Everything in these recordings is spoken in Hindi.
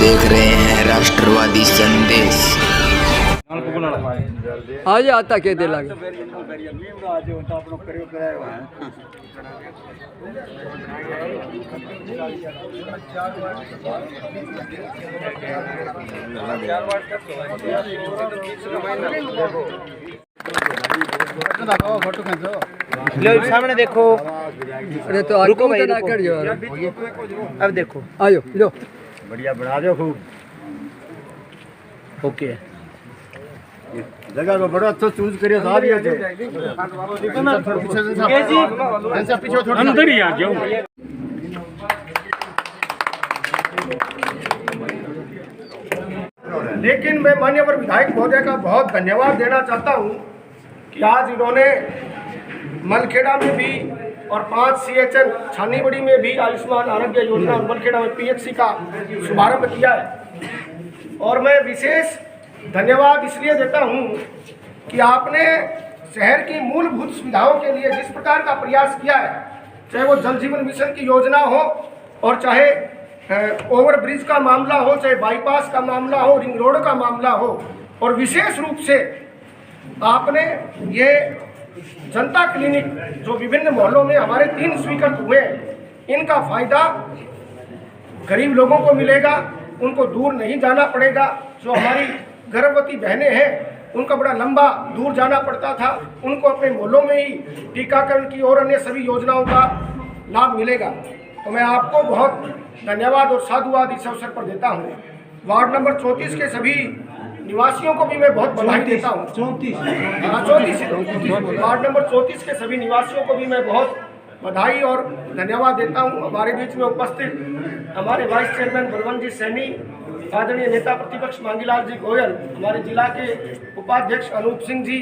देख रहे हैं राष्ट्रवादी संदेश। आज आता के दे लागे लो सामने देखो। अरे तो रुको भाई, ना कर जो अब देखो, आयो लो बढ़िया बना दो खूब। ओके जगह को बड़ा अच्छा चूज करियो साहब। ये अंदर ही आ जाओ। लेकिन मैं माननीय विधायक महोदय का बहुत धन्यवाद देना चाहता हूं कि आज इन्होंने मलखेड़ा में भी और 5 CHN छानीबड़ी में भी आयुष्मान आरोग्य योजना और मलखेड़ा में PHC का शुभारंभ किया है। और मैं विशेष धन्यवाद इसलिए देता हूं कि आपने शहर की मूलभूत सुविधाओं के लिए जिस प्रकार का प्रयास किया है, चाहे वो जल जीवन मिशन की योजना हो और चाहे ओवर ब्रिज का मामला हो, चाहे बाईपास का मामला हो, रिंग रोड का मामला हो, और विशेष रूप से आपने ये जनता क्लिनिक जो विभिन्न मोहल्लों में हमारे 3 स्वीकृत हुए, इनका फायदा गरीब लोगों को मिलेगा, उनको दूर नहीं जाना पड़ेगा। जो हमारी गर्भवती बहनें हैं उनका बड़ा लंबा दूर जाना पड़ता था, उनको अपने मोहल्लों में ही टीकाकरण की और अन्य सभी योजनाओं का लाभ मिलेगा। तो मैं आपको बहुत धन्यवाद और साधुवाद इस अवसर पर देता हूँ। वार्ड नंबर 34 के सभी निवासियों को भी मैं बहुत बधाई देता हूँ। 34 वार्ड नंबर 34 के सभी निवासियों को भी मैं बहुत बधाई और धन्यवाद देता हूँ। हमारे बीच में उपस्थित हमारे वाइस चेयरमैन बलवंत जी सैनी, आदरणीय नेता प्रतिपक्ष मांगीलाल जी गोयल, हमारे जिला के उपाध्यक्ष अनूप सिंह जी,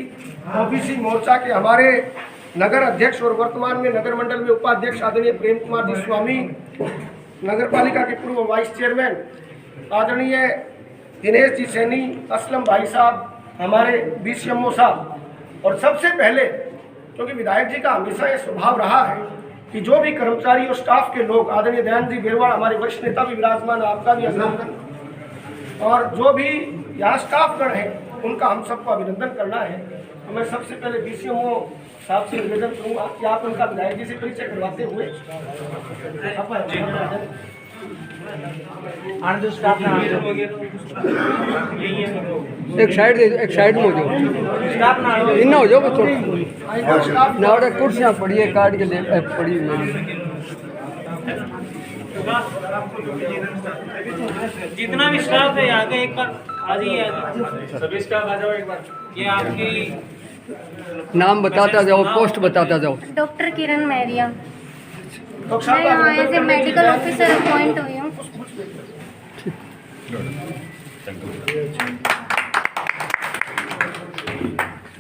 OBC मोर्चा के हमारे नगर अध्यक्ष और वर्तमान में नगर मंडल में उपाध्यक्ष आदरणीय प्रेम कुमार जी स्वामी, नगर पालिका के पूर्व वाइस चेयरमैन आदरणीय दिनेश जी सैनी, असलम भाई साहब, हमारे BCMO साहब, और सबसे पहले क्योंकि विधायक जी का हमेशा ये स्वभाव रहा है कि जो भी कर्मचारी और स्टाफ के लोग, आदरणीय दयानंद जी बेरवाल हमारे वरिष्ठ नेता भी विराजमान, आपका भी अभिनंदन, और जो भी यहाँ स्टाफगण है उनका हम सबको अभिनंदन करना है। तो मैं सबसे पहले BCMO साहब से निवेदन करूँगा कि आप उनका विधायक जी से परिचय करवाते हुए एक साइड में हो जाओ, इन हो जाओ ना, कुर्सियाँ पड़ी है काट के ले पड़ी हुई। जितना भी स्टाफ है आगे एक बार आ जाइए, सभी स्टाफ आ जाओ एक बार। ये आपकी नाम बताता जाओ, पोस्ट बताता जाओ। डॉक्टर किरण मैरिया, मैं यहाँ as a medical officer appoint हुई हूँ।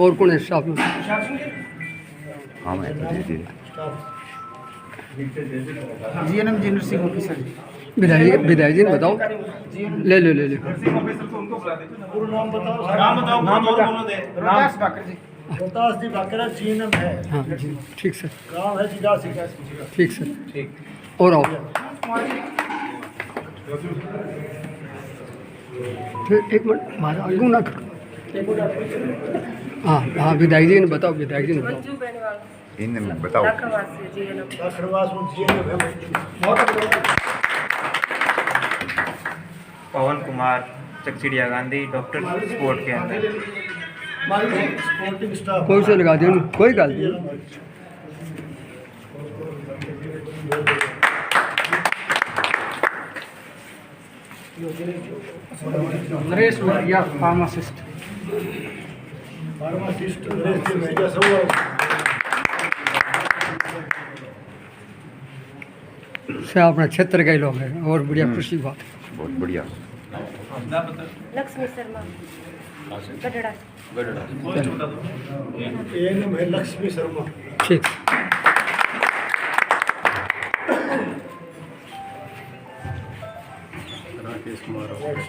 और कौन है स्टाफ में? GNM जी नर्सिंग ऑफिसर। विधायक जी ने बताओ। ले लो ले लो। रोहतास जी बाकरा GNM है। हाँ जी ठीक सर, गाँव है जिला सिंह। ठीक सर, ठीक। और आओ एक मिनट, मारा आगू ना करो। हाँ हाँ, विधायक जी ने बताओ, विधायक जी ने बताओ। इन्हें बताओ। पवन कुमार, चकचिड़िया गांधी, डॉक्टर स्पोर्ट के अंदर। कोई से लगा दियो, कोई गल नहीं। नरेश भैया फार्मासिस्ट से अपना क्षेत्र के लोग हैं और बढ़िया खुशी बात। बहुत बढ़िया। लक्ष्मी शर्मा, गढ़ड़ा। लक्ष्मी शर्मा। ठीक।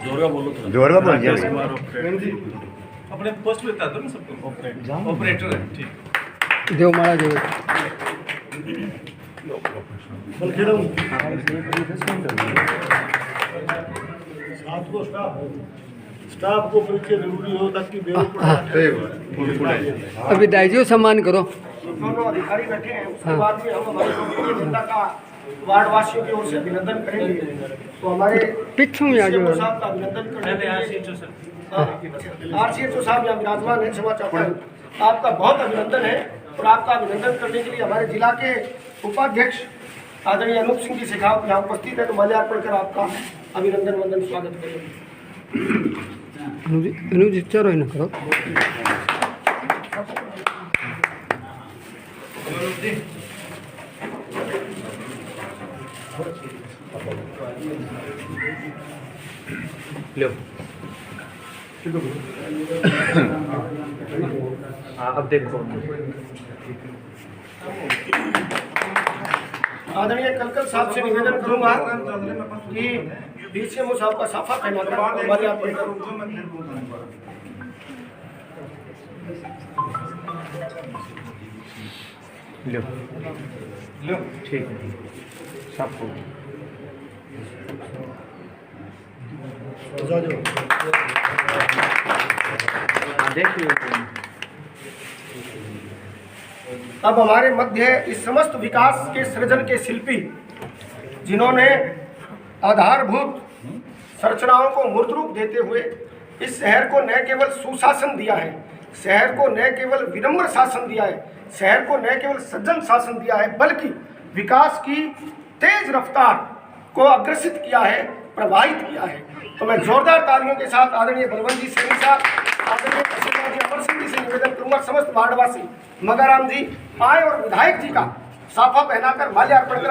जोरगा बोल जाओ। अपने पोस्ट पे बता दो ना सबको। ऑपरेटर है, ठीक। देव मारा देव। साथ को स्टाफ को परिचय जरूरी हो ताकि अभी दाइजियो सम्मान करो। दोनों अधिकारी बैठे हैं, उसके बाद में हम हमारे जो जनता का वार्ड वासियों की ओर से अभिनंदन करेंगे। तो हमारे पिछू में आ जाओ। साहब का अभिनंदन करने RCHO साहब यहाँ विराजमान है, क्षमा चाहता हूँ। आपका बहुत अभिनंदन है और आपका अभिनंदन करने के लिए हमारे जिला के उपाध्यक्ष आदरणीय अनूप सिंह जी शेखावत यहाँ उपस्थित है। तो माल्यार्पण कर आपका अभिनंदन वंदन स्वागत करेंगे। अनुज चलो ना करो। लो अब देखो आदरणीय कलकल साहब से निवेदन करूंगा कि DCMO साहब का साफा पहनाकर माल्यार्पण करूं। लो लो ठीक है सबको अब हमारे मध्य इस समस्त विकास के सृजन के शिल्पी जिन्होंने आधारभूत संरचनाओं को मूर्त रूप देते हुए इस शहर को न केवल सुशासन दिया है, शहर को न केवल विनम्र शासन दिया है, शहर को न केवल सज्जन शासन दिया है, बल्कि विकास की तेज रफ्तार को अग्रसित किया है, प्रवाहित किया है। तो मैं जोरदार तालियों के साथ आदरणीय बलवंत जी सैनी साहब, आदरणीय तहसीलदार जी अमर सिंह जी से निवेदन करूंगा, समस्त वार्डवासी मगाराम जी आए और विधायक जी का साफा पहनाकर माल्यार्पण कर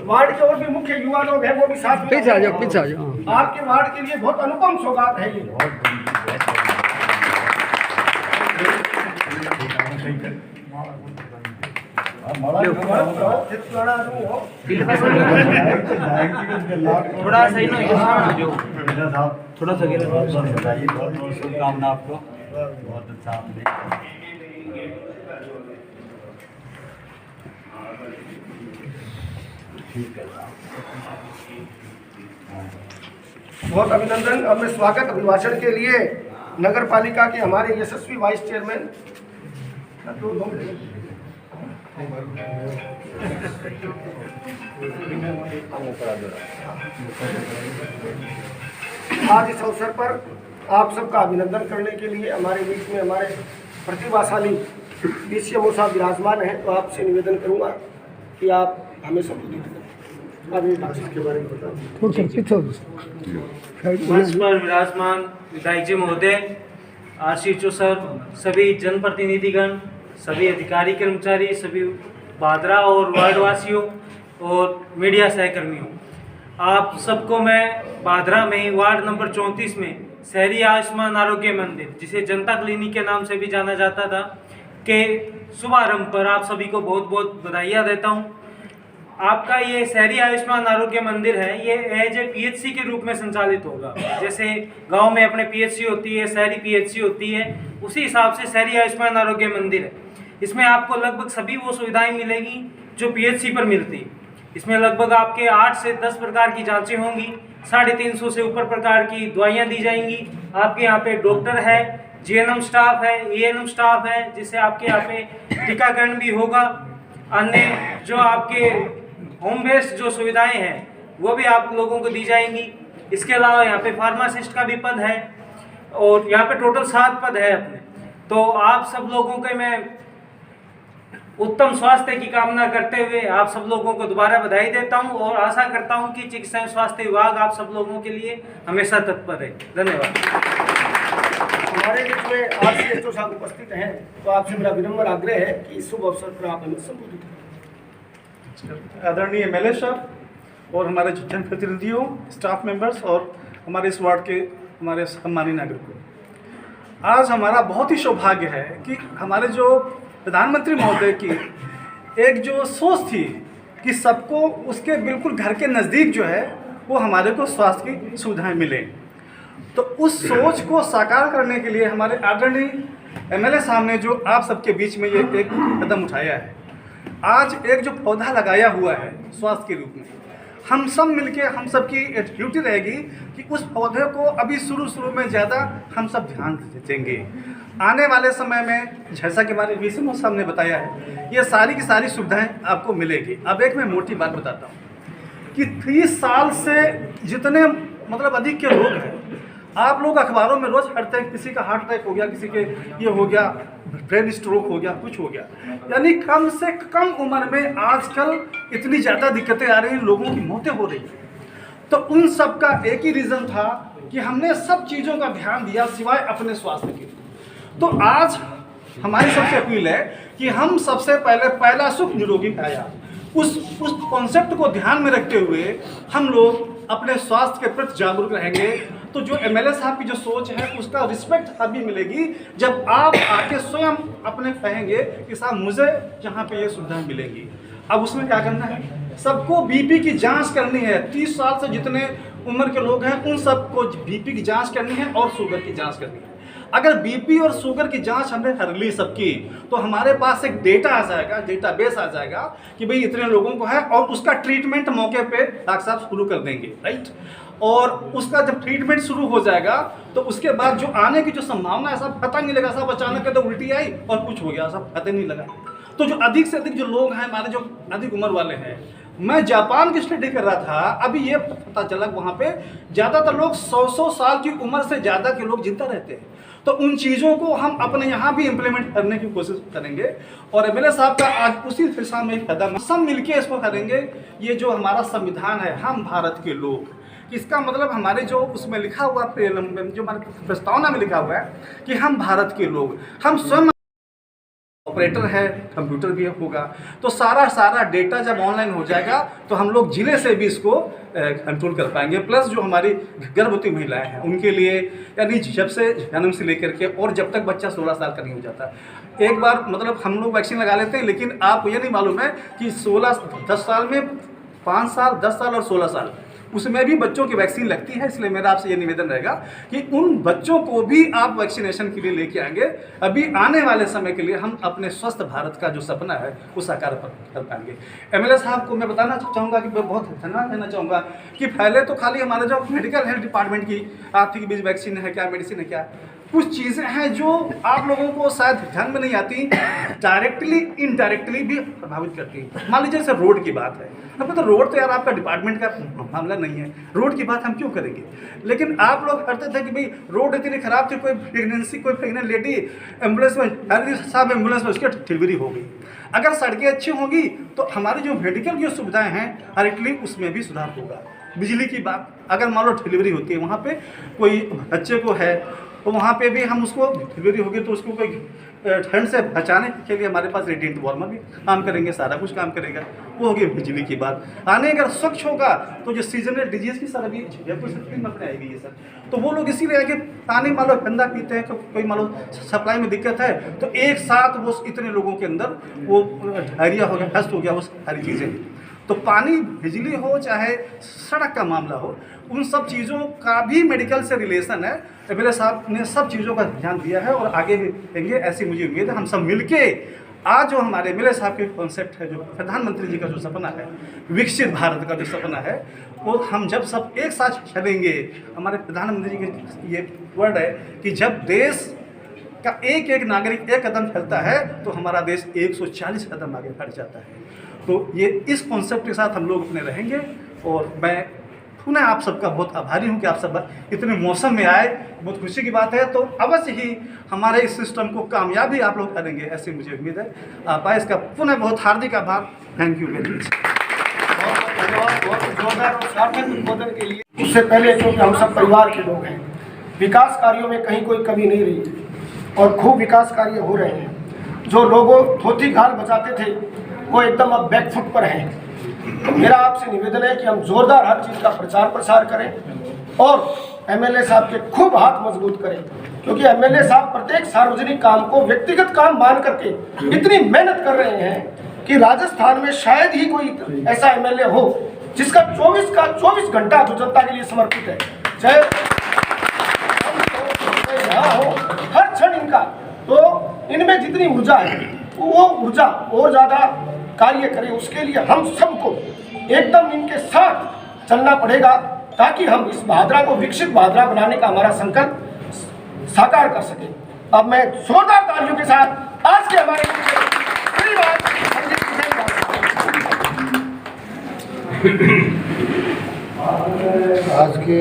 वार्ड के और भी मुख्य युवा लोग हैं, वो भी साथ में पीछे आ जाओ, पीछे आ जाओ। आपके वार्ड के लिए बहुत अनुपम सौगात है ये। थोड़ा सही ना थोड़ा सा बहुत शुभकामना आपको, बहुत अच्छा आपने। बहुत अभिनंदन। अब मैं स्वागत अभिभाषण के लिए नगर पालिका के हमारे यशस्वी वाइस चेयरमैन आज इस अवसर पर आप सबका अभिनंदन करने के लिए हमारे बीच में हमारे प्रतिभाशाली DCMO साहब विराजमान हैं। तो आपसे निवेदन करूंगा कि आप हमें संबोधित करें। आप ये के बारे में बताओ। मंच पर विराजमान विधायक जी महोदय, RCHO सर, सभी जनप्रतिनिधिगण, सभी अधिकारी कर्मचारी, सभी बादरा और वार्डवासियों और मीडिया सहकर्मियों, आप सबको मैं बादरा में वार्ड नंबर 34 में शहरी आयुष्मान आरोग्य मंदिर, जिसे जनता क्लिनिक के नाम से भी जाना जाता था, के शुभारंभ पर आप सभी को बहुत बहुत बधाइयाँ देता हूँ। आपका ये शहरी आयुष्मान आरोग्य मंदिर है, ये एज ए PHC के रूप में संचालित होगा। जैसे गांव में अपने PHC होती है, शहरी PHC होती है, उसी हिसाब से शहरी आयुष्मान आरोग्य मंदिर है। इसमें आपको लगभग सभी वो सुविधाएं मिलेगी जो PHC पर मिलती। इसमें लगभग आपके 8 से 10 प्रकार की जांचें होंगी, 350 से ऊपर प्रकार की दवाइयाँ दी जाएंगी। आपके यहाँ पे डॉक्टर है, GNM स्टाफ है, ANM स्टाफ है, जिससे आपके यहाँ पे टीकाकरण भी होगा। अन्य जो आपके होम बेस्ड जो सुविधाएं हैं वो भी आप लोगों को दी जाएंगी। इसके अलावा यहाँ पे फार्मासिस्ट का भी पद है और यहाँ पे टोटल 7 पद है अपने। तो आप सब लोगों के मैं उत्तम स्वास्थ्य की कामना करते हुए आप सब लोगों को दोबारा बधाई देता हूँ और आशा करता हूँ कि चिकित्सा एवं स्वास्थ्य विभाग आप सब लोगों के लिए हमेशा तत्पर है। धन्यवाद। हमारे बीच में RCHO साहब उपस्थित हैं, तो आपसे मेरा विनम्र आग्रह है कि इस शुभ अवसर पर आप हमें संबोधित करें। आदरणीय MLA साहब और हमारे जनप्रतिनिधियों, स्टाफ मेंबर्स और हमारे इस वार्ड के हमारे सम्मानित नागरिकों, आज हमारा बहुत ही सौभाग्य है कि हमारे जो प्रधानमंत्री महोदय की एक जो सोच थी कि सबको उसके बिल्कुल घर के नज़दीक जो है वो हमारे को स्वास्थ्य की सुविधाएं मिले, तो उस सोच को साकार करने के लिए हमारे आदरणीय MLA साहब ने जो आप सबके बीच में ये एक कदम उठाया है, आज एक जो पौधा लगाया हुआ है स्वास्थ्य के रूप में, हम सब मिलके हम सब की ड्यूटी रहेगी कि उस पौधे को अभी शुरू में ज़्यादा हम सब ध्यान देंगे। आने वाले समय में जैसा कि हमारे VCMO साहब ने बताया है, ये सारी की सारी सुविधाएं आपको मिलेगी। अब एक मैं मोटी बात बताता हूँ कि 30 साल से जितने मतलब अधिक के लोग हैं, आप लोग अखबारों में रोज़ पढ़ते हैं किसी का हार्ट अटैक हो गया, किसी के ये हो गया, ब्रेन स्ट्रोक हो गया, कुछ हो गया, यानी कम से कम उम्र में आजकल इतनी ज़्यादा दिक्कतें आ रही हैं, लोगों की मौतें हो रही हैं। तो उन सब का एक ही रीज़न था कि हमने सब चीज़ों का ध्यान दिया सिवाय अपने स्वास्थ्य के। तो आज हमारी सबसे अपील है कि हम सबसे पहले पहला सुख निरोगी काया, उस कॉन्सेप्ट को ध्यान में रखते हुए हम लोग अपने स्वास्थ्य के प्रति जागरूक रहेंगे। तो जो MLA साहब की जो सोच है उसका रिस्पेक्ट तभी मिलेगी जब आप आके स्वयं अपने कहेंगे कि साहब मुझे यहाँ पे ये सुविधाएं मिलेंगी। अब उसमें क्या करना है, सबको BP की जांच करनी है। 30 साल से जितने उम्र के लोग हैं उन सबको BP की जांच करनी है और शुगर की जांच करनी है। अगर BP और शुगर की जांच हमने कर ली सबकी, तो हमारे पास एक डेटा आ जाएगा, डेटाबेस आ जाएगा कि भाई इतने लोगों को है, और उसका ट्रीटमेंट मौके पे डॉक्टर साहब शुरू कर देंगे, राइट। और उसका जब ट्रीटमेंट शुरू हो जाएगा तो उसके बाद जो आने की जो संभावना है सब पता नहीं लगा, सब अचानक तो उल्टी आई और कुछ हो गया, सब पता नहीं लगा। तो जो अधिक से अधिक जो लोग हैं हमारे जो अधिक उम्र वाले हैं, मैं जापान की स्टडी कर रहा था, अभी ये पता चला वहाँ पे ज़्यादातर लोग 100 साल की उम्र से ज़्यादा के लोग जिंदा रहते हैं। तो उन चीज़ों को हम अपने यहाँ भी इम्प्लीमेंट करने की कोशिश करेंगे और MLA साहब का आज उसी दिशा में कदम सब मिलके इसको करेंगे। ये जो हमारा संविधान है, हम भारत के लोग, इसका मतलब हमारे जो उसमें लिखा हुआ जो हमारे प्रस्तावना में लिखा हुआ है कि हम भारत के लोग, हम स्वयं ऑपरेटर है, कंप्यूटर भी होगा, तो सारा डेटा जब ऑनलाइन हो जाएगा तो हम लोग जिले से भी इसको कंट्रोल कर पाएंगे। प्लस जो हमारी गर्भवती महिलाएं हैं उनके लिए, यानी जब से जन्म से लेकर के और जब तक बच्चा 16 साल का नहीं हो जाता, एक बार मतलब हम लोग वैक्सीन लगा लेते हैं, लेकिन आपको ये नहीं मालूम है कि 10 साल में 5 साल, 10 साल और 16 साल उसमें भी बच्चों की वैक्सीन लगती है। इसलिए मेरा आपसे ये निवेदन रहेगा कि उन बच्चों को भी आप वैक्सीनेशन के लिए लेके आएंगे। अभी आने वाले समय के लिए हम अपने स्वस्थ भारत का जो सपना है वो साकार कर पाएंगे। MLA साहब को मैं बताना चाहूँगा कि मैं बहुत धन्यवाद देना चाहूँगा कि पहले तो खाली हमारे जो मेडिकल हेल्थ डिपार्टमेंट की आर्थिक बीज वैक्सीन है क्या, मेडिसिन है क्या, कुछ चीज़ें हैं जो आप लोगों को शायद ध्यान में नहीं आती, डायरेक्टली इनडायरेक्टली भी प्रभावित करती है। मान लीजिए जैसे रोड की बात है, अब तो रोड तो यार आपका डिपार्टमेंट का मामला नहीं है, रोड की बात हम क्यों करेंगे। लेकिन आप लोग करते थे कि भाई रोड इतनी ख़राब थी, कोई प्रेगनेंट लेडी एम्बुलेंस में, साहब एम्बुलेंस में उसकी डिलीवरी हो गई। अगर सड़कें अच्छी होंगी तो हमारी जो मेडिकल की सुविधाएँ हैं डायरेक्टली उसमें भी सुधार होगा। बिजली की बात, अगर मान लो डिलीवरी होती है, वहाँ पे कोई बच्चे को है तो वहाँ पे भी हम उसको डिलीवरी होगी तो उसको कोई ठंड से बचाने के लिए हमारे पास रेडिएंट वार्मर भी काम करेंगे, सारा कुछ काम करेगा। वो होगी बिजली की बात। आने अगर स्वच्छ होगा तो जो सीजनल डिजीज़ की सर अभी जयपुर से में आएगी ये सर, तो वो लोग इसीलिए आगे पानी मान लो गंदा पीते हैं, तो कोई मान लो सप्लाई में दिक्कत है तो एक साथ वो इतने लोगों के अंदर वो डायरिया हो गया, फस्ट हो गया, वो सारी चीज़ें। तो पानी, बिजली हो चाहे सड़क का मामला हो, उन सब चीज़ों का भी मेडिकल से रिलेशन है। MLA साहब ने सब चीज़ों का ध्यान दिया है और आगे भी देंगे, ऐसी मुझे उम्मीद है। हम सब मिलके आज जो हमारे MLA साहब के कॉन्सेप्ट है, जो प्रधानमंत्री जी का जो सपना है, विकसित भारत का जो सपना है, वो हम जब सब एक साथ चलेंगे, हमारे प्रधानमंत्री जी के ये वर्ड है कि जब देश का एक एक नागरिक एक कदम चलता है तो हमारा देश 140 कदम आगे बढ़ जाता है। तो ये इस कॉन्सेप्ट के साथ हम लोग अपने रहेंगे और मैं पुनः आप सबका बहुत आभारी हूँ कि आप सब इतने मौसम में आए, बहुत खुशी की बात है। तो अवश्य ही हमारे इस सिस्टम को कामयाबी आप लोग करेंगे, ऐसी मुझे उम्मीद है। आप आए, इसका पुनः बहुत हार्दिक आभार। Thank you very much. जोरदार और सार्थक उद्बोधन के लिए। उससे पहले क्योंकि हम सब परिवार के लोग हैं, विकास कार्यों में कहीं कोई कमी नहीं रही है और खूब विकास कार्य हो रहे हैं। जो लोगों धोती घाल बचाते थे वो एकदम अब बैकफुट पर हैं। तो मेरा आपसे निवेदन है कि हम जोरदार हर चीज़ का प्रचार प्रसार करें और MLA साहब के खूब हाथ मजबूत करें, क्योंकि MLA साहब प्रत्येक सार्वजनिक काम को व्यक्तिगत काम मान करके इतनी मेहनत कर रहे हैं कि राजस्थान में शायद ही कोई ऐसा MLA हो जिसका 24 घंटा जो जनता के लिए समर्पित है। चाहे यहाँ हो हर क्षण इनका, तो इनमें जितनी ऊर्जा है वो ऊर्जा और ज़्यादा कार्य करें, उसके लिए हम सबको एकदम इनके साथ चलना पड़ेगा ताकि हम इस भादरा को विकसित भादरा बनाने का हमारा संकल्प साकार कर सके। अब मैं जोरदार तालियों के साथ आज के हमारे आज के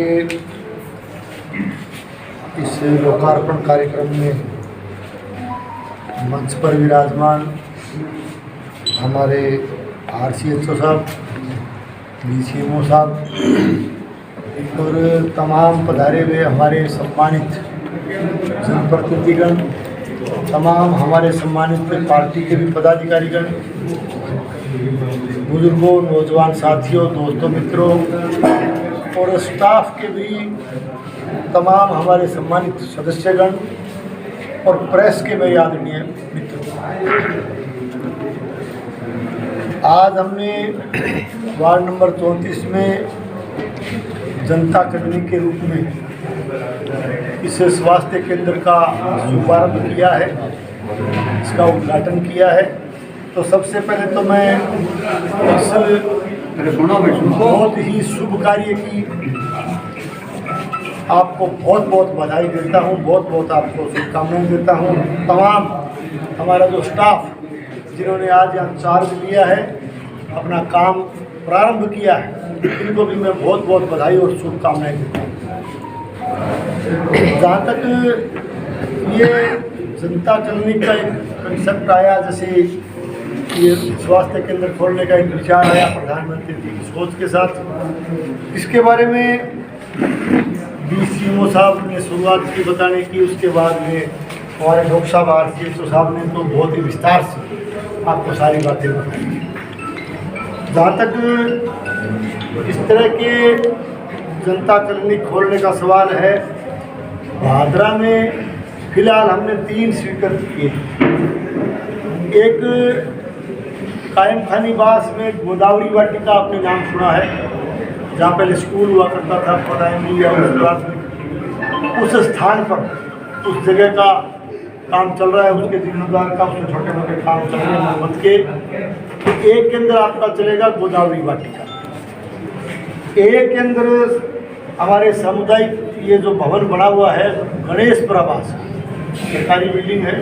इस लोकार्पण कार्यक्रम में मंच पर विराजमान हमारे RCHO साहब, DCMO साहब और तमाम पधारे हुए हमारे सम्मानित जनप्रतिनिधिगण, तमाम हमारे सम्मानित पार्टी के भी पदाधिकारीगण, बुजुर्गों, नौजवान साथियों, दोस्तों, मित्रों और स्टाफ के भी तमाम हमारे सम्मानित सदस्यगण और प्रेस के भी आदरणीय मित्र, आज हमने वार्ड नंबर 34 में जनता कर्मी के रूप में इस स्वास्थ्य केंद्र का शुभारंभ किया है, इसका उद्घाटन किया है। तो सबसे पहले तो मैं इस बहुत ही शुभ कार्य की आपको बहुत बहुत बधाई देता हूँ, बहुत बहुत आपको शुभकामनाएं देता हूँ। तमाम हमारा जो स्टाफ जिन्होंने आज यहाँ चार्ज लिया है, अपना काम प्रारंभ किया है, इनको भी मैं बहुत बहुत बधाई और शुभकामनाएं देता हूँ। जहाँ तक ये जनता कॉलोनी का एक कंसेप्ट आया, जैसे ये स्वास्थ्य केंद्र खोलने का एक विचार आया प्रधानमंत्री जी की सोच के साथ, इसके बारे में DCMO साहब ने शुरुआत की बताने की, उसके बाद में हमारे डॉक्टर साहब RCHO साहब ने तो बहुत ही विस्तार से आपको सारी बातें बताई। जहाँ तक इस तरह के जनता कॉलोनी खोलने का सवाल है, भादरा में फिलहाल हमने 3 स्वीकृत किए। एक कायम खानी बास में गोदावरी वाटिका, आपने नाम सुना है, जहाँ पहले स्कूल हुआ करता था, प्राइमरी या उस स्थान पर उस जगह का काम चल रहा है, उसके जिम्मेदार का उसमें छोटे मोटे काम चल रहे हैं मत के। तो एक केंद्र आपका चलेगा गोदावरी वाटिका, एक केंद्र हमारे सामुदायिक ये जो भवन बना हुआ है गणेश प्रवास, सरकारी बिल्डिंग है,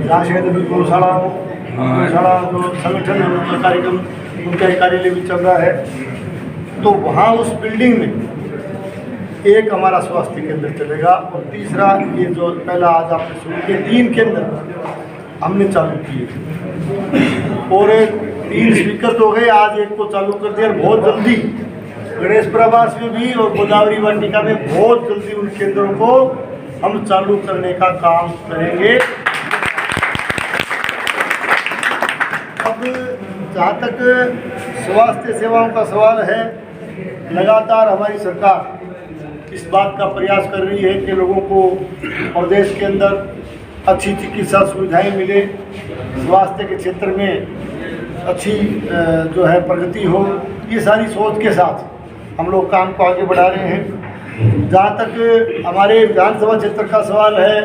जहाँ शायद अभी गौशाला जो संगठन है उनका कार्यक्रम, उनका कार्यालय भी चल रहा है। तो वहाँ उस बिल्डिंग में एक हमारा स्वास्थ्य केंद्र चलेगा और तीसरा ये जो पहला आज आपने शुरू किए 3 केंद्र हमने चालू किए और 3 स्वीकृत हो गए, आज एक को चालू कर दिया। बहुत जल्दी गणेश प्रवास में भी और गोदावरी वाटिका में बहुत जल्दी उन केंद्रों को हम चालू करने का काम करेंगे। अब जहाँ तक स्वास्थ्य सेवाओं का सवाल है, लगातार हमारी सरकार इस बात का प्रयास कर रही है कि लोगों को प्रदेश के अंदर अच्छी चिकित्सा सुविधाएं मिले, स्वास्थ्य के क्षेत्र में अच्छी जो है प्रगति हो। ये सारी सोच के साथ हम लोग काम को आगे बढ़ा रहे हैं। जहाँ तक हमारे विधानसभा क्षेत्र का सवाल है,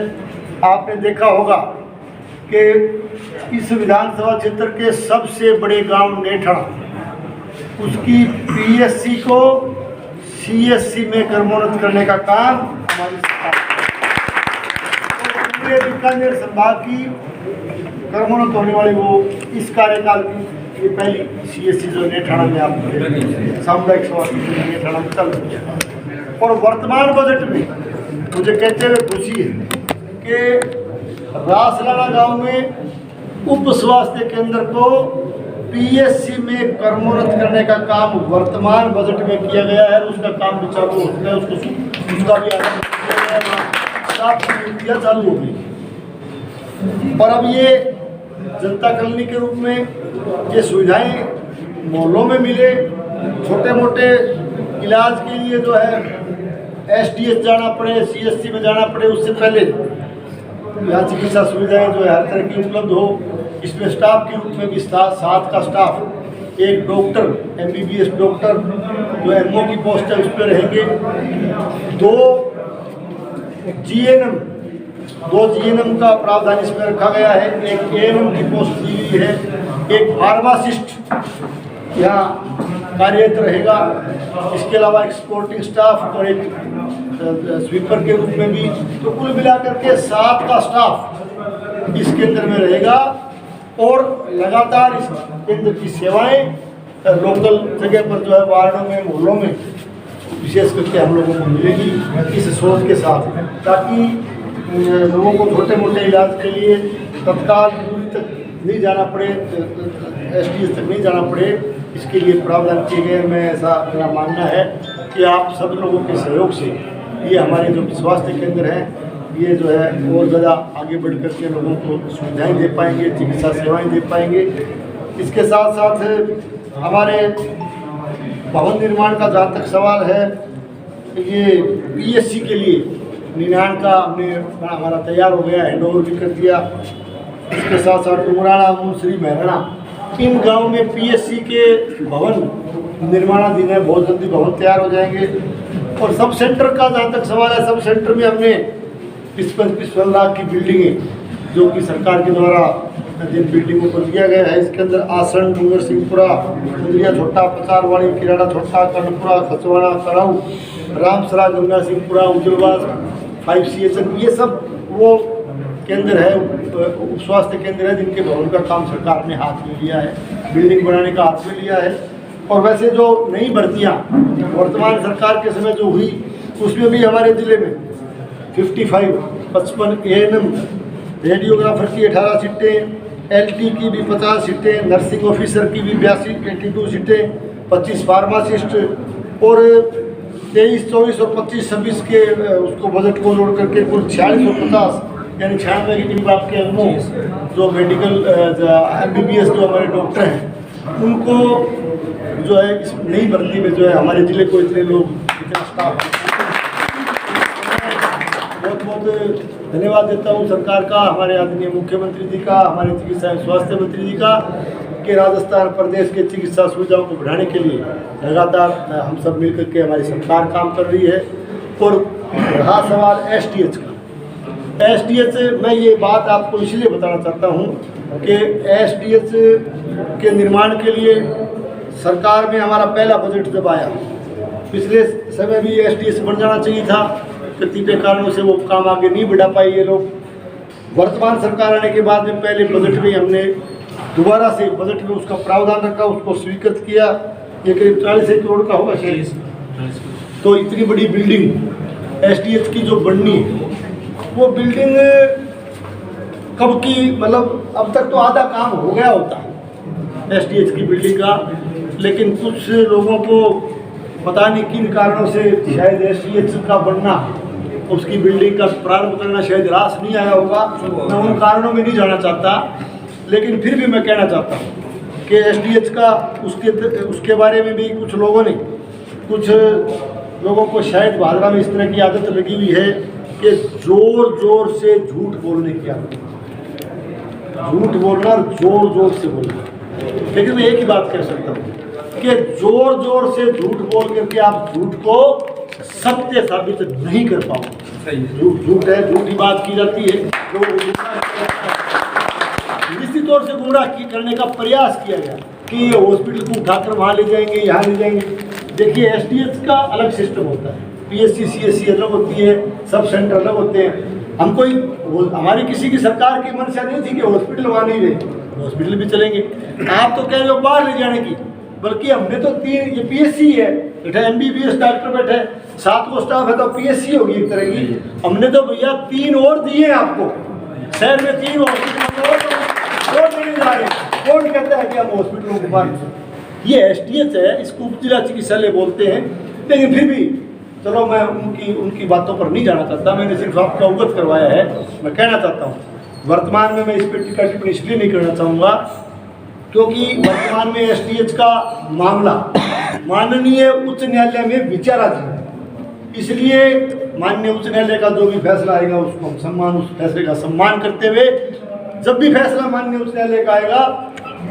आपने देखा होगा कि इस विधानसभा क्षेत्र के सबसे बड़े गांव नेठड़ा, उसकी PSC को CSC में कर्मोन्नत करने का काम हमारी सरकार, पूरे बीकानेर संभाग की कर्मोन्नत होने वाली वो इस कार्यकाल की ये पहली CSC जो नेठाड़ा में आप सामुदायिक स्वास्थ्य नेठाड़ा में चल रही है। और वर्तमान बजट में मुझे कहते हुए खुशी है कि रासलाना गांव में उप स्वास्थ्य केंद्र को PSC में कर्मोन्नत करने का काम वर्तमान बजट में किया गया है। उसका काम भी चालू हो चुका है, उसका भी नियुक्तियाँ चालू हो गई। और अब ये जनता कॉलोनी के रूप में ये सुविधाएं मोहल्लों में मिले, छोटे मोटे इलाज के लिए जो है SDH जाना पड़े, CSC में जाना पड़े, उससे पहले यहाँ चिकित्सा सुविधाएं जो है हर तरह की उपलब्ध हो। इसमें स्टाफ के रूप में भी 7 का स्टाफ, एक डॉक्टर MBBS डॉक्टर जो MO की पोस्ट है उस पर रहेंगे, 2 GNM 2 GNM का प्रावधान इसमें रखा गया है, एक ANM की पोस्ट दी हुई है, एक फार्मासिस्ट यहाँ कार्यरत रहेगा, इसके अलावा एक सपोर्टिंग स्टाफ और एक स्वीपर के रूप में भी। तो कुल मिलाकर के 7 का स्टाफ इस केंद्र में रहेगा और लगातार इस केंद्र की सेवाएं लोकल जगह पर जो है वार्डों में, मोहल्लों में विशेष करके हम लोगों को मिलेगी इस सोच के साथ, ताकि लोगों को छोटे मोटे इलाज के लिए तत्काल दूरी तक नहीं जाना पड़े, STS तक नहीं जाना पड़े, इसके लिए प्रावधान किए गए। मैं ऐसा मेरा मानना है कि आप सब लोगों के सहयोग से ये हमारे जो स्वास्थ्य केंद्र हैं ये जो है और ज़्यादा आगे बढ़ कर के लोगों को सुविधाएं दे पाएंगे, चिकित्सा सेवाएं दे पाएंगे। इसके साथ साथ हमारे भवन निर्माण का जहाँ तक सवाल है, ये PSC के लिए 99 का हमने हमारा तैयार हो गया, हैंड ओवर भी कर दिया। इसके साथ साथ डुमराना, मुंसरी, महराना, इन गाँव में PSC के भवन निर्माणाधीन है, बहुत जल्दी भवन तैयार हो जाएंगे। और सब सेंटर का जहाँ तक सवाल है, सब सेंटर में हमने 55 लाख की बिल्डिंगें जो कि सरकार के द्वारा जिन बिल्डिंगों को दिया गया है, इसके अंदर आसन, डूंगर सिंहपुरा, मुंदरिया छोटा, पचारवाड़ी, किराड़ा छोटा, कर्णपुरा, खचवाड़ा, तड़ाऊ, रामसरा, गंगा सिंहपुरा, उज्जवलवास, 5 CHN, ये सब वो केंद्र है, उप स्वास्थ्य केंद्र है जिनके भवन का काम सरकार ने हाथ में लिया है, बिल्डिंग बनाने का हाथ में लिया है। और वैसे जो नई भर्तियाँ वर्तमान सरकार के समय जो हुई, उसमें भी हमारे ज़िले में 55 ANM, रेडियोग्राफर की 18 सीटें, LT की भी 50 सीटें, नर्सिंग ऑफिसर की भी 82 सीटें, 25 फार्मासिस्ट और 23, 24 और 25-26 के उसको बजट को जोड़ करके कुल 46 और 50 यानी 96 की टीम आपके अगमों जो मेडिकल MBBS जो हमारे डॉक्टर हैं उनको जो है इस नई भर्ती में जो है हमारे ज़िले को इतने लोग, इतना स्टाफ, बहुत बहुत धन्यवाद देता हूँ सरकार का, हमारे आदरणीय मुख्यमंत्री जी का, हमारे चिकित्सा एवं स्वास्थ्य मंत्री जी का, कि राजस्थान प्रदेश के चिकित्सा सुविधाओं को बढ़ाने के लिए लगातार हम सब मिलकर के हमारी सरकार काम कर रही है। और रहा सवाल STH का, STH मैं ये बात आपको इसलिए बताना चाहता हूँ कि STH के निर्माण के लिए सरकार में हमारा पहला बजट जब आया, पिछले समय भी STH बन जाना चाहिए था, कतिपय कारणों से वो काम आगे नहीं बढ़ा पाई ये लोग। वर्तमान सरकार आने के बाद में पहले बजट में हमने दोबारा से बजट में उसका प्रावधान रखा, उसको स्वीकृत किया, ये करीब 40 करोड़ का होगा शायद। तो इतनी बड़ी बिल्डिंग STH की जो बननी है, वो बिल्डिंग कब की, मतलब अब तक तो आधा काम हो गया होता STH की बिल्डिंग का, लेकिन कुछ लोगों को पता नहीं किन कारणों से शायद STH का बनना, उसकी बिल्डिंग का प्रारंभ करना शायद रास नहीं आया होगा। मैं उन कारणों में नहीं जाना चाहता, लेकिन फिर भी मैं कहना चाहता हूँ कि STH का उसके बारे में भी कुछ लोगों को शायद भादरा में इस तरह की आदत लगी हुई है कि जोर से झूठ बोलने की आदत, झूठ बोलना, जोर से बोलना। लेकिन मैं एक ही बात कह सकता हूँ कि जोर से झूठ बोल करके आप झूठ को सत्य साबित नहीं कर पाओगे। झूठ है, झूठी बात की जाती है, निश्चित तौर से गुमराह करने का प्रयास किया गया कि ये हॉस्पिटल को उठाकर वहाँ ले जाएंगे, यहाँ ले जाएंगे। देखिए STH का अलग सिस्टम होता है, PSC CSC अलग होती है, सब सेंटर अलग होते हैं। हम कोई, हमारी किसी की सरकार की मंशा नहीं थी कि हॉस्पिटल वहाँ नहीं रहे, हॉस्पिटल भी चलेंगे। आप तो कह रहे हो बाहर ले जाने की, बल्कि हमने तो 3, ये PSC है, बैठा MBBS डॉक्टर बैठे, 7 को स्टाफ है तो PSC होगी एक तरह की। हमने तो भैया 3 और दिए हैं आपको, शहर में 3 हॉस्पिटल और नहीं जा रहे। कौन कहता है कि हम हॉस्पिटलों के बारे में, ये STH है, इसको उप जिला चिकित्सालय बोलते हैं। लेकिन फिर भी चलो मैं उनकी बातों पर नहीं जाना चाहता, मैंने सिर्फ आपको अवगत करवाया है। मैं कहना चाहता हूँ वर्तमान में मैं इस पर टीका टिप्पणी इसलिए नहीं करना चाहूँगा क्योंकि वर्तमान में STH का मामला माननीय उच्च न्यायालय में विचाराधीन है, इसलिए माननीय उच्च न्यायालय का जो भी फैसला आएगा उसको हम उस फैसले का सम्मान करते हुए, जब भी फैसला माननीय उच्च न्यायालय का आएगा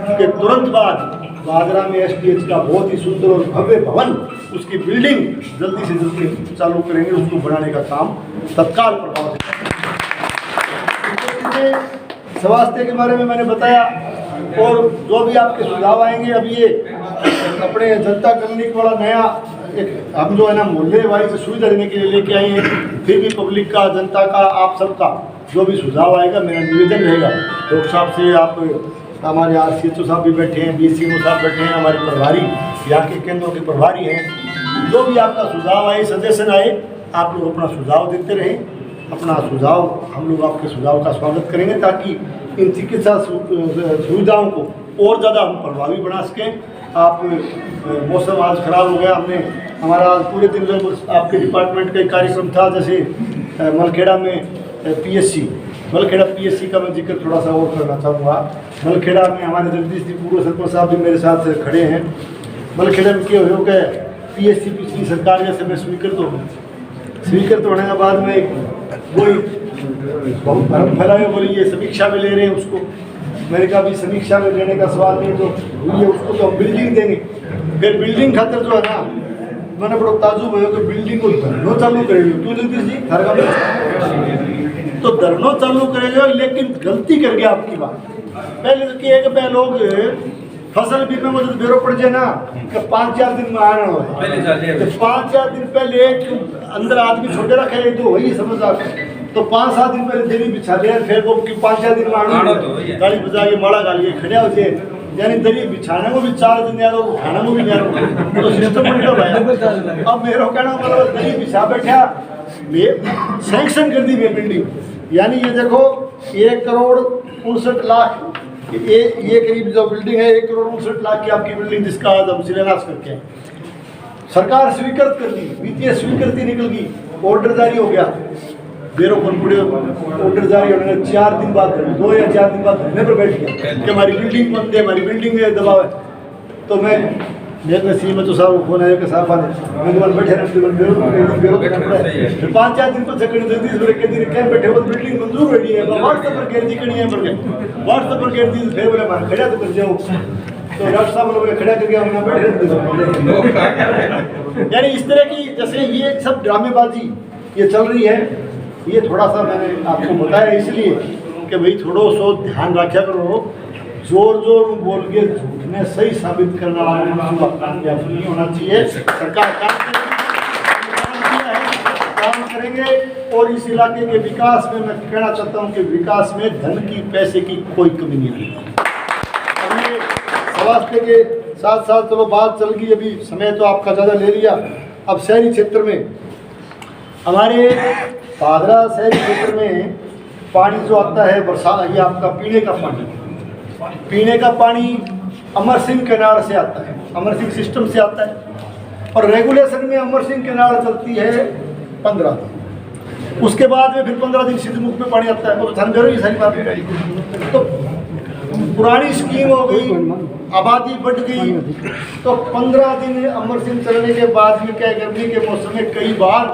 उसके तुरंत बाद भादरा में STH का बहुत ही सुंदर और भव्य भवन, उसकी बिल्डिंग जल्दी से जल्दी चालू करेंगे, उसको बनाने का काम तत्काल प्रभाव से। में स्वास्थ्य के बारे में मैंने बताया, और जो भी आपके सुझाव आएंगे, अब ये अपने जनता क्लिनिक वाला नया एक हम जो है ना मोहल्ले वाइज सुविधा देने के लिए लेके आए हैं। फिर भी पब्लिक का, जनता का, आप सबका जो भी सुझाव आएगा, मेरा निवेदन रहेगा डॉक्टर साहब से, आप हमारे RCHO साहब भी बैठे हैं, BCMO साहब बैठे हैं, हमारे प्रभारी यहाँ के केंद्रों के प्रभारी हैं, जो भी आपका सुझाव आए, सजेशन आए, आप लोग अपना सुझाव देते रहें। अपना सुझाव, हम लोग आपके सुझाव का स्वागत करेंगे ताकि इन चिकित्सा सुविधाओं को और ज़्यादा हम प्रभावी बना सकें। आप मौसम आज ख़राब हो गया, हमने हमारा आज पूरे दिन आपके डिपार्टमेंट का एक कार्यक्रम था, जैसे मलखेड़ा में PSC, मलखेड़ा PSC का मैं जिक्र थोड़ा सा और करना चाहूँगा। मलखेड़ा में हमारे जगदीश जी पूर्व सरपंच साहब भी मेरे साथ खड़े हैं। मलखेड़ा में क्या हो गया, PSC पिछली सरकार के समय स्वीकृत होने के बाद में वही भ्रम फैलाए, बोली ये समीक्षा में ले रहे हैं उसको। मैंने कहा भी समीक्षा में लेने का सवाल नहीं, तो ये उसको तो बिल्डिंग देंगे। फिर बिल्डिंग खातर जो है ना, मैंने बड़ा ताजुब है कि बिल्डिंग को धरनो चालू करेंगे, क्यों जगदीश जी तो धरनो चालू करेंगे, लेकिन गलती कर गया आपकी बात। पहले तो क्या है कि पहले लोग फसल बीमा में बेरो पड़ जाए ना कि 5-4 दिन में आना हो, तो 5-4 दिन पहले एक अंदर आदमी छोटे रखे है, तो वही समझदार, तो 5-7 दिन पहले दरी बिछा दिया, फिर वो 5-4 दिन में आना गाड़ी बजा के माड़ा गाली खड़े हो जाए, यानी दरी बिछाने को भी 4 दिन यार, उठाने को भी यार, तो सिस्टम उल्टा भाया। अब मेरा कहना मतलब दरी बिछा बैठा, सैंक्शन कर दी बिल्डिंग, यानी ये देखो 1,59,00,000 ये करीब जो बिल्डिंग है 1,59,00,000 की आपकी बिल्डिंग, जिसका आज हम शिलान्यास करके हैं। सरकार स्वीकृत कर दी, वित्तीय स्वीकृति निकल गई, ऑर्डर जारी हो गया, बेरो ऑर्डर जारी होने के 4 दिन बाद, 2 या 4 दिन बाद धरने पर बैठ गया कि हमारी बिल्डिंग बंद है, हमारी बिल्डिंग में दबाव है। तो मैं सीएम तो साहब फोन आया कि साहब मैं बैठे फिर 5-4 दिन पर बैठे वो बिल्डिंग मंजूर हो गई है, व्हाट्सएप पर कह दी कहीं है, व्हाट्सएप पर कह दी, फिर बोले मैं खड़ा तो कर जाऊँ, तो डॉक्टर साहब बोले खड़ा कर गया, मैं बैठे। यानी इस तरह की जैसे ये सब ड्रामेबाजी ये चल रही है, ये थोड़ा सा मैंने आपको बताया इसलिए कि भाई थोड़ा सो ध्यान रखा करो, जोर जोर बोल के झूठ में सही साबित करना नहीं होना चाहिए। सरकार काम करेंगे और इस इलाके के विकास में मैं कहना चाहता हूं कि विकास में धन की, पैसे की कोई कमी नहीं है। हमने स्वास्थ्य के साथ साथ चलो बात चल गई, अभी समय तो आपका ज़्यादा ले लिया। अब शहरी क्षेत्र में हमारे पादरा शहरी क्षेत्र में पानी जो आता है बरसात, ये आपका पीने का पानी अमर सिंह कैनाल से आता है, अमर सिंह सिस्टम से आता है, और रेगुलेशन में अमर सिंह कैनाल चलती है 15 दिन, उसके बाद में फिर 15 दिन सिद्धमुख में पानी आता है, वो समझ रही सारी बात है। तो पुरानी स्कीम हो गई, आबादी बढ़ गई, तो 15 दिन अमर सिंह चलने के बाद में क्या, गर्मी के मौसम में कई बार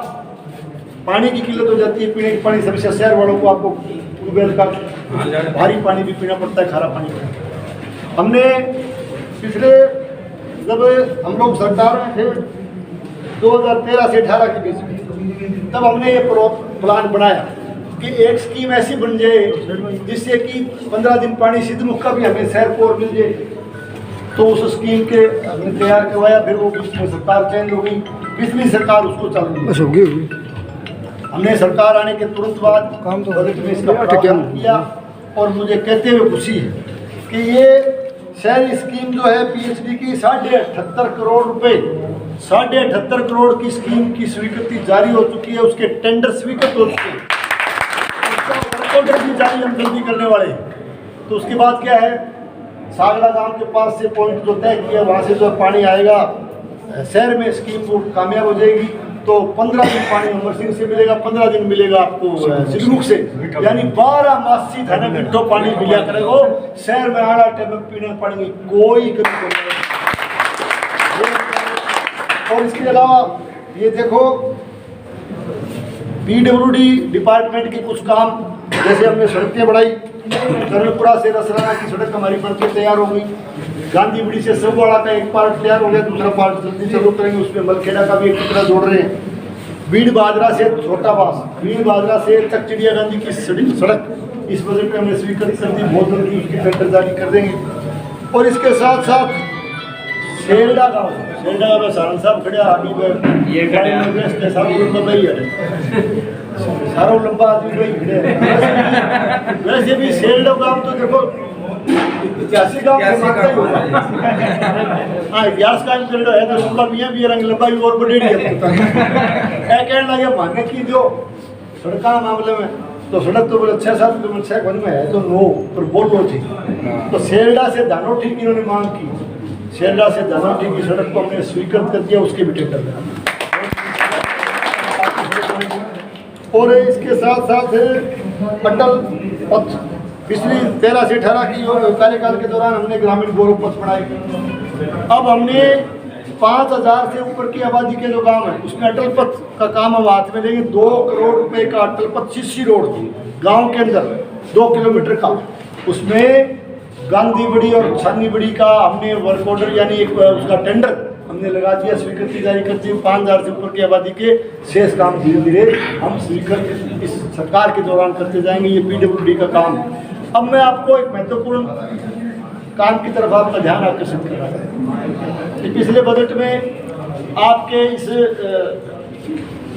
पानी की किल्लत हो जाती है, पीने की पानी समस्या। शहर वालों को आपको ट्यूबवेल का भारी पानी भी पीना पड़ता है, खारा पानी। हमने पिछले जब हम लोग सरकार में थे 2013 से 18 के बीच में, तब हमने ये प्लान बनाया कि एक स्कीम ऐसी बन जाए जिससे कि 15 दिन पानी सिद्धमुख का भी हमें शहर को मिल जाए। तो उस स्कीम के हमने तैयार करवाया, फिर वो उसमें सरकार चेंज हो गई, पिछली सरकार उसको चालू हुई। हमने सरकार आने के तुरंत बाद बजट में इसका प्रावधान किया, और मुझे कहते हुए खुशी है कि ये शहरी स्कीम जो है PHD की 78.5 करोड़ रुपए, 78.5 करोड़ की स्कीम की स्वीकृति जारी हो चुकी है, उसके टेंडर स्वीकृत हो चुके हैं, उसका ऑर्डर भी जारी हम जल्दी करने वाले हैं। तो उसके बाद क्या है, सागड़ा गांव के पास से पॉइंट जो तय किया, वहाँ से जो पानी आएगा शहर में, स्कीम वो कामयाब हो जाएगी। तो 15 दिन पानी अमर सिंह से मिलेगा, 15 दिन मिलेगा आपको सिद्धमुख से, यानी 12 मासी धन मिठो पानी मिला करेगा शहर में। आना टाइम में पीने पानी की कोई कमी नहीं। और इसके अलावा ये देखो PWD डिपार्टमेंट के कुछ काम, जैसे हमने सड़कें बढ़ाई, कर्णपुरा से रसराना की सड़क हमारी बनकर तैयार हो गई, गांधीबुड़ी से सबवाड़ा का एक पार्ट तैयार हो गया, दूसरा पार्ट जल्दी चालू करेंगे, उसमें मलखेड़ा का भी एक टुकड़ा जोड़ रहे हैं। बीड़ बाजरा से छोटा बास, बीड़ बाजरा से तक चिड़िया गांधी की सड़क इस बजट में हमने स्वीकृत कर दी, बहुत जल्दी उसकी टेंडर जारी कर देंगे। और इसके साथ साथ सेल्डा का सारण साहब खड़े आदमी ये खड़े सारा लंबा आदमी भाई खड़े। वैसे भी सेल्डा गाँव तो देखो 85 गाँव हाँ इतिहास का है तो उनका मियाँ भी रंग लंबाई और बढ़ेगी क्या कहने लगे मानने की जो सड़क मामले में तो सड़क तो बोले 6-7 किलोमीटर 6 में है तो नो पर बोलो थी तो सेल्डा से धानोटी की इन्होंने मांग की। सेल्डा से धानोटी की सड़क को हमने स्वीकृत कर दिया, उसके भी टेंडर में। और इसके साथ साथ अटल पथ पिछली 13 से 18 की कार्यकाल के दौरान हमने ग्रामीण गौरव पथ बढ़ाए। अब हमने 5000 से ऊपर की आबादी के जो गांव है उसमें अटल पथ का काम हम हाथ में लेंगे। 2 करोड़ रुपए का अटल पथ सीसी रोड गांव के अंदर 2 किलोमीटर का, उसमें गांधी बड़ी और छानी बड़ी का हमने वर्क ऑर्डर यानी एक उसका टेंडर हमने लगा दिया, स्वीकृति जारी कर दी। 5000 से ऊपर की आबादी के शेष काम धीरे धीरे हम स्वीकृत इस सरकार के दौरान करते जाएंगे। ये PWD का काम। अब मैं आपको एक महत्वपूर्ण काम की तरफ आपका ध्यान आकर्षित करना चाहता हूँ। पिछले बजट में आपके इस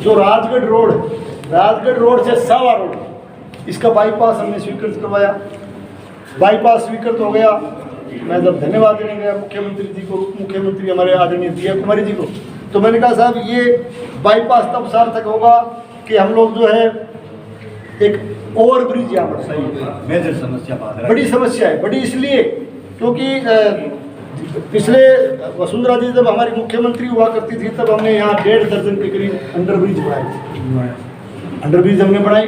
जो राजगढ़ रोड से सावा रोड इसका बाईपास हमने स्वीकृत करवाया। बाईपास स्वीकृत हो गया। मैं जब धन्यवाद देने गया मुख्यमंत्री जी को, उप मुख्यमंत्री हमारे आदरणीय दिया कुमारी जी को, तो मैंने कहा साहब ये बाईपास तब सार्थक होगा कि हम लोग जो है एक ओवर ब्रिज यहाँ पर सही मेजर समस्या बड़ी समस्या है। बड़ी इसलिए क्योंकि पिछले वसुंधरा जी जब हमारी मुख्यमंत्री हुआ करती थी तब हमने यहाँ 1.5 दर्जन के करीब अंडरब्रिज बनाए। अंडरब्रिज हमने बनाए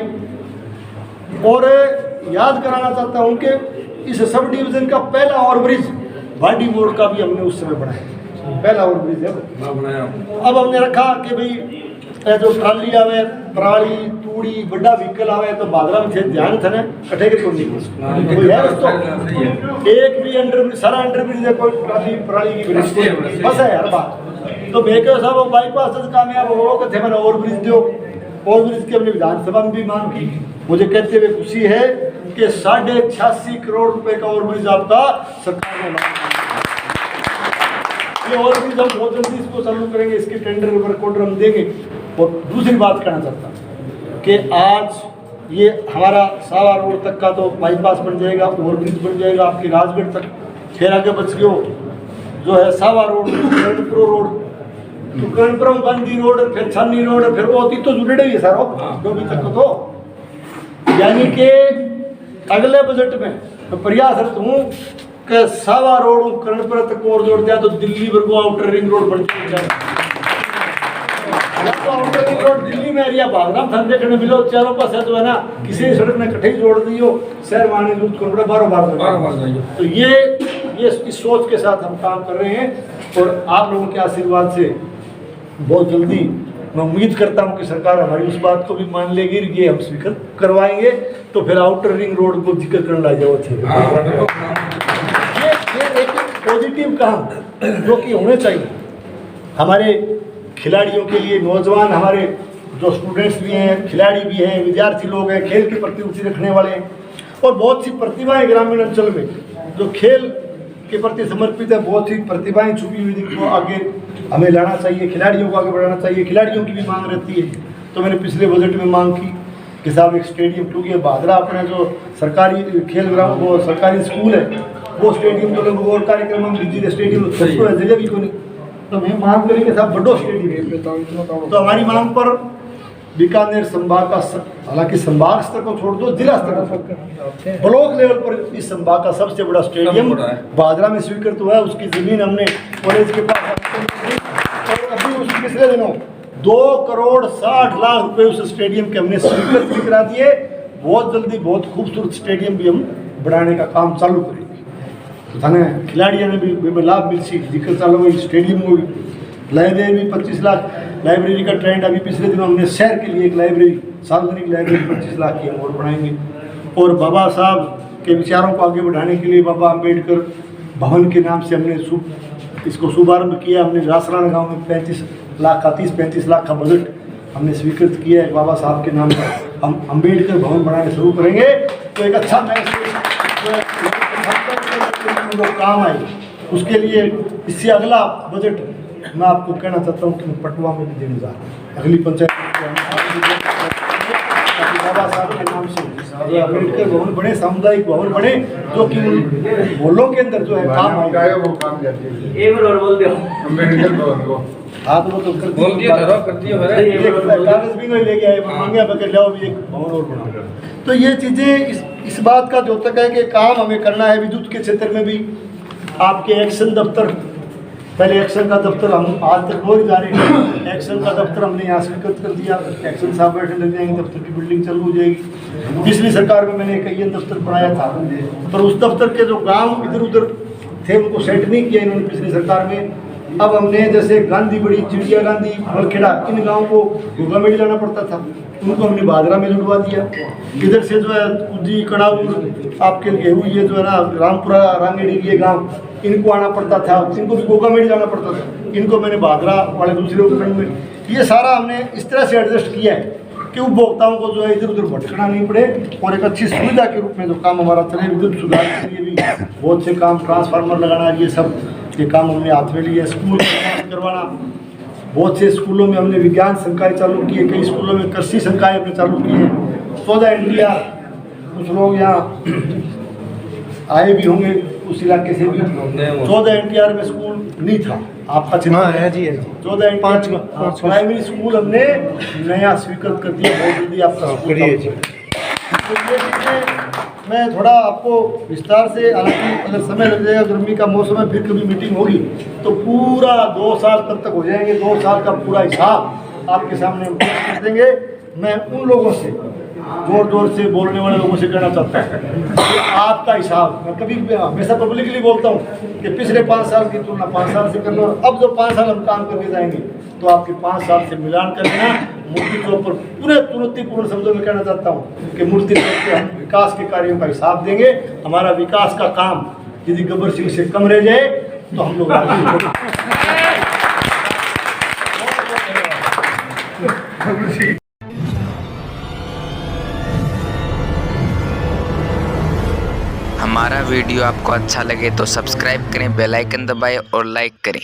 और याद कराना चाहता हूँ कि इस सब डिवीजन का पहला ओवरब्रिज भांडी मोड़ का भी हमने उस समय बनाया। पहला ओवरब्रिज है। अब हमने रखा कि भाई जो ट्राली आवे पराली तूड़ी बड़ा व्हीकल आवे तो बादरा में थे ध्यान थे ना कटे के तो एक भी अंडरब्रिज सारा अंडरब्रिज है कोई ट्राली पराली की बस है हर बात। तो मैं कह साहब बाईपास कामयाब हो थे मैंने ओवरब्रिज दो। ओवरब्रिज की हमने विधानसभा में भी मांग की। मुझे कहते हुए खुशी है कि 86.5 करोड़ रुपए का ओवरब्रिज आपका सरकार ने ये ओवरब्रिज हम बहुत जल्दी इसको चालू करेंगे। इसके टेंडर वर्क ऑर्डर हम देंगे। और दूसरी बात कहना चाहता हूँ कि आज ये हमारा सावा रोड तक का तो बाईपास बन जाएगा, ओवरब्रिज बन जाएगा आपके राजगढ़ तक। फिर आगे बच गयो जो है सावा रोड, कर्णपुर रोड, तो कर्णपुर गांधी रोड, फिर छन्नी रोड, फिर वो तो जुड़े ही है सारा डोबी तक तो। यानी कि अगले बजट में मैं प्रयासरत हूँ कि सावा रोड कर्णपुर तक और जोड़ दिया तो दिल्ली वर्गो आउटर रिंग रोड बन जाएगा। आउटर रिंग रोड दिल्ली में एरिया बागराम धंधे करने मिलो चारों पास है तो है ना किसी सड़क ने कठे जोड़ दियो शहर माने लूट कर बार तो ये इस सोच के साथ हम काम कर रहे हैं। और आप लोगों के आशीर्वाद से बहुत जल्दी मैं उम्मीद करता हूं कि सरकार हमारी उस बात को भी मान लेगी। ये हम स्वीकृत करवाएंगे तो फिर आउटर रिंग रोड को जिक्र करने लग जाओ ये एक पॉजिटिव काम जो कि होने चाहिए हमारे खिलाड़ियों के लिए। नौजवान हमारे जो स्टूडेंट्स भी हैं, खिलाड़ी भी हैं, विद्यार्थी लोग हैं, खेल के प्रति रुचि रखने वाले हैं और बहुत सी प्रतिभाएं ग्रामीण अंचल में जो खेल के प्रति समर्पित है। बहुत सी प्रतिभाएं छुपी हुई जिनको आगे हमें लाना चाहिए, खिलाड़ियों को आगे बढ़ाना चाहिए। खिलाड़ियों की भी मांग रहती है। तो मैंने पिछले बजट में मांग की कि साहब एक स्टेडियम, क्योंकि बादरा अपना जो सरकारी खेल ग्राउंड वो सरकारी स्कूल है वो स्टेडियम तो लोग और कार्यक्रम हम बिजी स्टेडियम जगह भी कोई नहीं। तो मैं मांग करी कि साहब बड़ो स्टेडियम। तो हमारी मांग पर बीकानेर संभाग का हालांकि संभाग स्तर को छोड़ दो जिला स्तर पर ब्लॉक लेवल पर इस संभाग का सबसे बड़ा स्टेडियम बादरा में स्वीकृत हुआ है। उसकी जमीन हमने कॉलेज के पास और अभी उसके पिछले दिनों 2,60,00,000 रुपए उस स्टेडियम के हमने स्वीकृत भी करा दिए। बहुत जल्दी बहुत खूबसूरत स्टेडियम भी हम बनाने का काम चालू करेंगे। थाने खिलाड़ियों ने भी लाभ मिल सी दिक्कत चालू हुई स्टेडियम में भी। लाइब्रेरी भी 25 लाख लाइब्रेरी का ट्रेंड अभी पिछले दिनों हमने शहर के लिए एक लाइब्रेरी सार्वजनिक लाइब्रेरी 25 लाख की हम और बनाएंगे। और बाबा साहब के विचारों को आगे बढ़ाने के लिए बाबा अम्बेडकर भवन के नाम से हमने इसको शुभारंभ किया। हमने रासराना गांव में 30-35 लाख का बजट हमने स्वीकृत किया है बाबा साहब के नाम पर। हम अम्बेडकर भवन बनाने शुरू करेंगे। तो एक अच्छा मैसेज जो काम आए उसके लिए इससे अगला बजट मैं आपको कहना चाहता हूँ कि मैं पटवा में भी देने जा रहा हूँ। अगली पंचायत बाबा साहब के नाम से जो अम्बेडकर भवन बने, सामुदायिक भवन बने, जो कि मोहल्लों के अंदर जो है काम आएगा वो काम हाँ तो वो तो कागज भी नहीं लेके आए, मांगे बगैर लाओ भी एक भवन और बना। तो ये चीज़ें इस बात का जो तक है कि काम हमें करना है। विद्युत के क्षेत्र में भी आपके एक्शन दफ्तर, पहले एक्शन का दफ्तर हम आज तक रोज जा रहे हैं, एक्शन का दफ्तर हमने यहाँ स्वीकृत कर दिया, एक्शन साहब बैठने लग जाएंगे, दफ्तर की बिल्डिंग चालू हो जाएगी। पिछली सरकार में मैंने कई दफ्तर बनाया था, पर उस दफ्तर के जो गांव इधर उधर थे उनको सेट नहीं किया इन्होंने पिछली सरकार में। अब हमने जैसे गांधी बड़ी, चिड़िया गांधी, मलखेड़ा, इन गाँव को गोगा में लाना पड़ता था, उनको हमने बाजरा में जुड़वा दिया। इधर से जो है कुजी, कड़ाउर, आपके गेहूँ, ये जो है ना रामपुरा, रांगेड़ी, ये गांव, इनको आना पड़ता था, इनको भी गोगा में जाना पड़ता था, इनको मैंने बाजरा वाले दूसरे उपखंड में, ये सारा हमने इस तरह से एडजस्ट किया है कि उपभोक्ताओं को जो है इधर उधर भटकना नहीं पड़े और एक अच्छी सुविधा के रूप में जो काम हमारा चले। विद्युत सुधार के लिए भी बहुत से काम, ट्रांसफार्मर लगाना, ये सब ये काम हमने हाथ में लिए। स्कूल करवाना, बहुत से स्कूलों में हमने विज्ञान संकाय चालू की है, कई स्कूलों में कृषि संकाय हमने चालू की है। 14 NTR, कुछ लोग यहाँ आए भी होंगे उस इलाके से भी, 14 NTR में स्कूल नहीं था, आपका चिन्ह है जी, 14 NTR प्राइमरी स्कूल हमने नया स्वीकृत कर दिया, बहुत जल्दी आपका मैं थोड़ा आपको विस्तार से, हालांकि अगर समय लग जाएगा, गर्मी का मौसम है, फिर कभी मीटिंग होगी तो पूरा 2 साल कब तक हो जाएंगे, 2 साल का पूरा हिसाब आपके सामने हम पेश कर देंगे। मैं उन लोगों से, जोर जोर से बोलने वाले लोगों से कहना चाहता हूँ कि आपका हिसाब, मैं कभी हमेशा पब्लिकली बोलता हूँ कि पिछले 5 साल की तुलना 5 साल से कर लो, और अब जो 5 साल हम काम करके जाएंगे तो आपके 5 साल से मिलान कर देना। मूर्ति चौक पर पूरे चुनौतीपूर्ण शब्दों में कहना चाहता हूँ कि मूर्ति चौक के हम विकास के कार्यों का हिसाब देंगे। हमारा विकास का काम यदि गब्बर सिंह से कम रह जाए तो हम लोग हमारा वीडियो आपको अच्छा लगे तो सब्सक्राइब करें, बेल आइकन दबाएं और लाइक करें।